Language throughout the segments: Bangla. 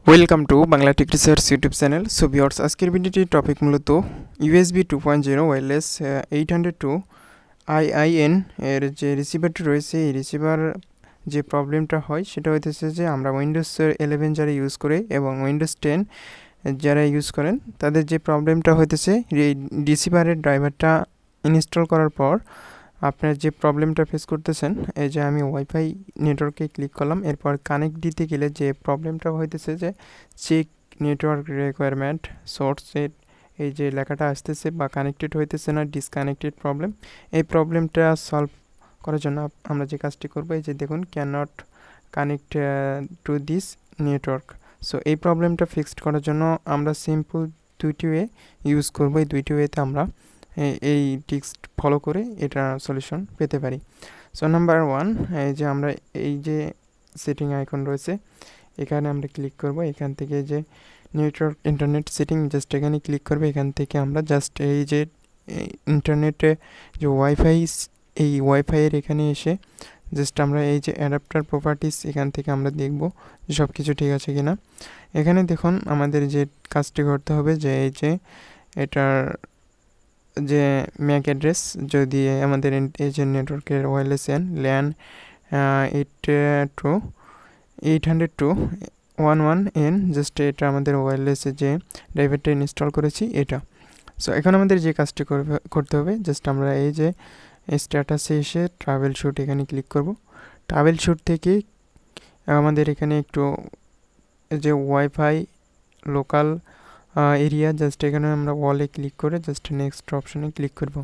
Welcome to Bangla tech research YouTube channel. So viewers, আজকের ভিডিওটির টপিক মূলত ইউএসবি 2.0 ওয়্যারলেস 802 আইআইএন এর যে রিসিভারটি রয়েছে, এই রিসিভার যে প্রবলেমটা হয় সেটা হইতেছে যে আমরা উইন্ডোজ 11 যারা ইউজ করে এবং উইন্ডোজ 10 যারা ইউজ করেন তাদের যে প্রবলেমটা হইতেছে, এই রিসিভারের ড্রাইভারটা ইনস্টল করার পর আপনার যে প্রবলেমটা ফেস করতেছেন, এই যে আমি ওয়াইফাই নেটওয়ার্কে ক্লিক করলাম, এরপর কানেক্ট দিতে গেলে যে প্রবলেমটা হইতেছে যে চেক নেটওয়ার্ক রিকোয়ারমেন্ট সোর্সের এই যে লেখাটা আসতেছে বা কানেক্টেড হইতেছে না, ডিসকানেক্টেড প্রবলেম। এই প্রবলেমটা সলভ করার জন্য আমরা যে কাজটি করবো, এই যে দেখুন can not connect to this network. So এই প্রবলেমটা ফিক্সড করার জন্য আমরা সিম্পল দুইটি ওয়ে ইউজ করবো। এই দুইটি ওয়েতে আমরা এই টিক্স ফলো করে এটা সলিউশন পেতে পারি। সো নাম্বার 1, এই যে আমরা এই যে সেটিং আইকন রয়েছে এখানে আমরা ক্লিক করব। এখান থেকে যে নেটওয়ার্ক ইন্টারনেট সেটিং জাস্ট এখানে ক্লিক করবে। এখান থেকে আমরা জাস্ট এই যে ইন্টারনেটে যে এই ওয়াইফাইয়ের এখানে এসে জাস্ট আমরা এই যে অ্যাডাপ্টার প্রপার্টিস এখান থেকে আমরা দেখব যে সব কিছু ঠিক আছে কিনা। এখানে দেখুন আমাদের যে কাজটি করতে হবে যে এই যে এটার যে ম্যাক অ্যাড্রেস যদি আমাদের এই যে নেটওয়ার্কের ওয়্যারলেস ল্যান 802.11n জাস্ট এটা আমাদের ওয়্যারলেসে যে ড্রাইভারটা ইনস্টল করেছি এটা। সো এখন আমাদের যে কাজটি করতে হবে, জাস্ট আমরা এই যে স্ট্যাটাসে এসে ট্রাভেল শুট এখানে ক্লিক করব। ট্রাভেল শুট থেকে আমাদের এখানে একটু যে ওয়াইফাই লোকাল এরিয়া জাস্ট এখানে আমরা ওয়ালে ক্লিক করে জাস্ট নেক্সট অপশনে ক্লিক করব।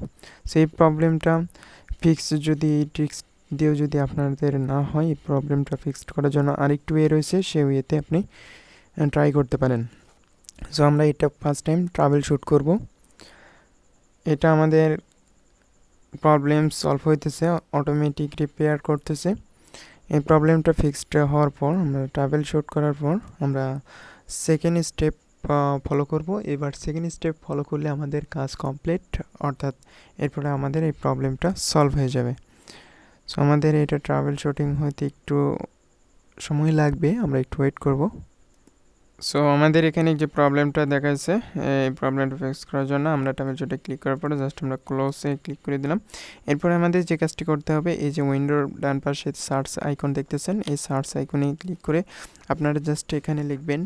সেই প্রবলেমটা ফিক্স যদি এই ট্রিক্স দিয়েও যদি আপনাদের না হয়, এই প্রবলেমটা ফিক্সড করার জন্য আরেকটু ওয়ে রয়েছে, সেই ওয়েতে আপনি ট্রাই করতে পারেন। সো আমরা এটা ফার্স্ট টাইম ট্রাভেল শুট করব। এটা আমাদের প্রবলেম সলভ হইতেছে, অটোমেটিক রিপেয়ার করতেছে। এই প্রবলেমটা ফিক্সড হওয়ার পর আমরা ট্রাভেল শুট করার পর আমরা সেকেন্ড স্টেপ ফলো করব। এবার সেকেন্ড স্টেপ ফলো করলে আমাদের কাজ কমপ্লিট, অর্থাৎ এরপরে আমাদের এই প্রবলেমটা সলভ হয়ে যাবে। সো আমাদের এটা ট্রাভেল শুটিং হইতে একটু সময় লাগবে, আমরা একটু ওয়েট করব। সো আমাদের এখানে যে প্রবলেমটা দেখাচ্ছে, এই প্রবলেমটা ফিক্স করার জন্য আমরা ট্রাভেল শুটে ক্লিক করার পরে জাস্ট আমরা ক্লোজে ক্লিক করে দিলাম। এরপরে আমাদের যে কাজটি করতে হবে, এই যে উইন্ডোর ডান পাশে সার্চ আইকন দেখতেছেন, এই সার্চ আইকনে ক্লিক করে আপনারা জাস্ট এখানে লিখবেন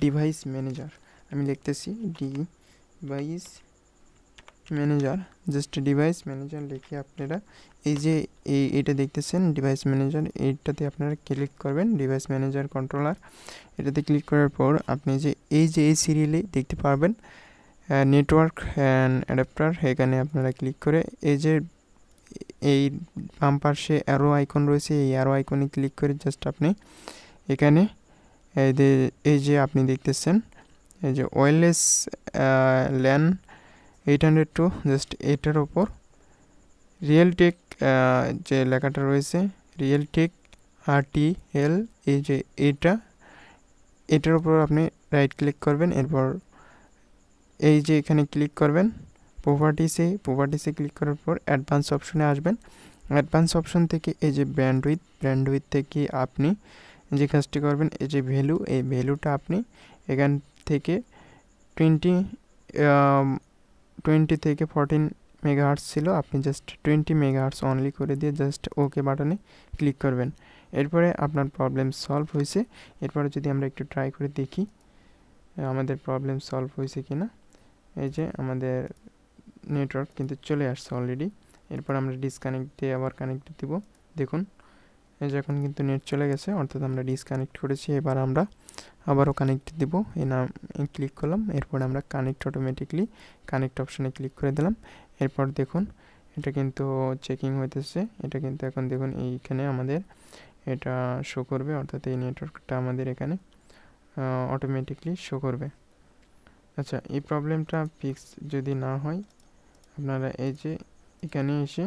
ডিভাইস ম্যানেজার। আমি লিখতেছি device manager. Just device manager লিখে আপনারা এই যে এইটা দেখতেছেন ডিভাইস ম্যানেজার, এইটাতে আপনারা ক্লিক করবেন। ডিভাইস ম্যানেজার কন্ট্রোলার এটাতে ক্লিক করার পর আপনি যে এই সিরিয়ালে দেখতে পারবেন নেটওয়ার্ক অ্যান্ড অ্যাডাপ্টার, এখানে আপনারা ক্লিক করে এই যে এই বাম পাশে অ্যারো আইকন রয়েছে, এই অ্যারো আইকনে ক্লিক করে জাস্ট আপনি এখানে এই যে আপনি দেখতেছেন এই যে ওয়্যারলেস ল্যান 802 জাস্ট এটার ওপর রিয়েলটেক যে লেখাটা রয়েছে রিয়েলটেক RTL, এই যে এটার উপর আপনি রাইট ক্লিক করবেন। এরপর এই যে এখানে ক্লিক করবেন প্রপার্টিসে ক্লিক করার পর অ্যাডভান্স অপশনে আসবেন। অ্যাডভান্স অপশন থেকে এই যে ব্যান্ডউইথ থেকে আপনি যে কাজটি করবেন, এই যে এই ভ্যালুটা আপনি এখান থেকে 20 থেকে 14 মেগাহার্টজ ছিল, আপনি জাস্ট 20 মেগাহার্টজ অনলি করে দিয়ে জাস্ট ওকে বাটনে ক্লিক করবেন। এরপরে আপনার প্রবলেম সলভ হয়েছে। এরপরে যদি আমরা একটু ট্রাই করে দেখি আমাদের প্রবলেম সলভ হয়েছে কিনা। এই যে আমাদের নেটওয়ার্ক কিন্তু চলে আসছে অলরেডি। এরপর আমরা ডিসকানেক্ট দিয়ে আবার কানেক্ট দিব। দেখুন এই যে এখন কিন্তু নেট চলে গেছে, অর্থাৎ আমরা ডিসকানেক্ট করেছি। এবার আমরা আবারও কানেক্ট দিব, এই নাম ক্লিক করলাম। এরপর আমরা অটোমেটিকলি কানেক্ট অপশানে ক্লিক করে দিলাম। এরপর দেখুন এটা কিন্তু চেকিং হইতেছে। এটা কিন্তু এখন দেখুন এইখানে আমাদের এটা শো করবে, অর্থাৎ এই নেটওয়ার্কটা আমাদের এখানে অটোমেটিকলি শো করবে। আচ্ছা, এই প্রবলেমটা ফিক্স যদি না হয়, আপনারা এই যে এখানে এসে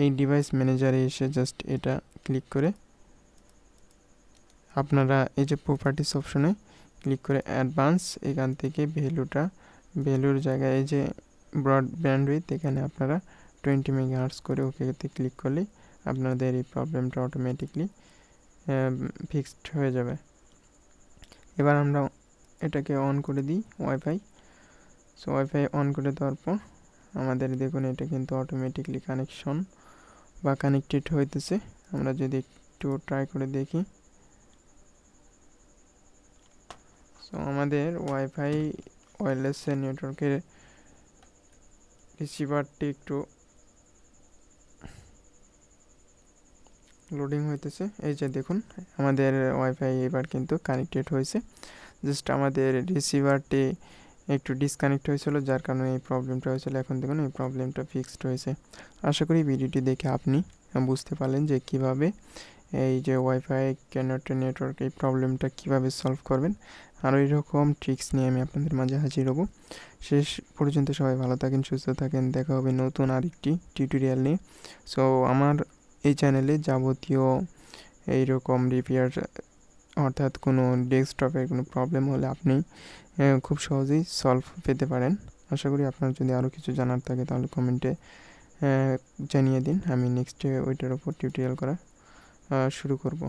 এই ডিভাইস ম্যানেজারে এসে জাস্ট এটা ক্লিক করে আপনারা এই যে প্রপার্টিস অপশনে ক্লিক করে অ্যাডভান্স, এখান থেকে ভ্যালুর জায়গায় এই যে ব্যান্ডউইথ এখানে আপনারা 20 মেগাহার্টজ করে ওকেতে ক্লিক করলে আপনাদের এই প্রবলেমটা অটোমেটিকলি ফিক্সড হয়ে যাবে। এবার আমরা এটাকে অন করে দিই ওয়াইফাই। সো ওয়াইফাই অন করে দেওয়ার পর আমাদের দেখুন এটা কিন্তু অটোমেটিকলি কানেকশন বা কানেক্টেড হইতেছে। আমরা যদি একটু ট্রাই করে দেখি, সো আমাদের ওয়াইফাই ওয়্যারলেস নেটওয়ার্কের রিসিভারটি একটু লোডিং হইতেছে। এই যে দেখুন আমাদের ওয়াইফাই এবার কিন্তু কানেক্টেড হয়েছে। জাস্ট আমাদের রিসিভারটি একটু ডিসকানেক্ট হয়েছিল, যার কারণে এই প্রবলেমটা হয়েছিল। এখন দেখুন এই প্রবলেমটা ফিক্সড হয়েছে। আশা করি ভিডিওটি দেখে আপনি বুঝতে পারলেন যে কিভাবে এই যে ওয়াইফাই ক্যানট নেটওয়ার্ক এই প্রবলেমটা কিভাবে সলভ করবেন। আরও এরকম ট্রিক্স নিয়ে আমি আপনাদের মাঝে হাজির হব। শেষ পর্যন্ত সবাই ভালো থাকেন, সুস্থ থাকেন। দেখা হবে নতুন আরেকটি টিউটোরিয়াল নিয়ে। সো আমার এই চ্যানেলে যাবতীয় এইরকম রিপেয়ার অর্থাৎ কোনো ডেস্কটপের কোনো প্রবলেম হলে আপনি খুব সহজেই সলভ পেতে পারেন। আশা করি আপনার যদি আরও কিছু জানার থাকে তাহলে কমেন্টে জানিয়ে দিন। আমি নেক্সটে ওইটার উপর টিউটোরিয়াল করা শুরু করব।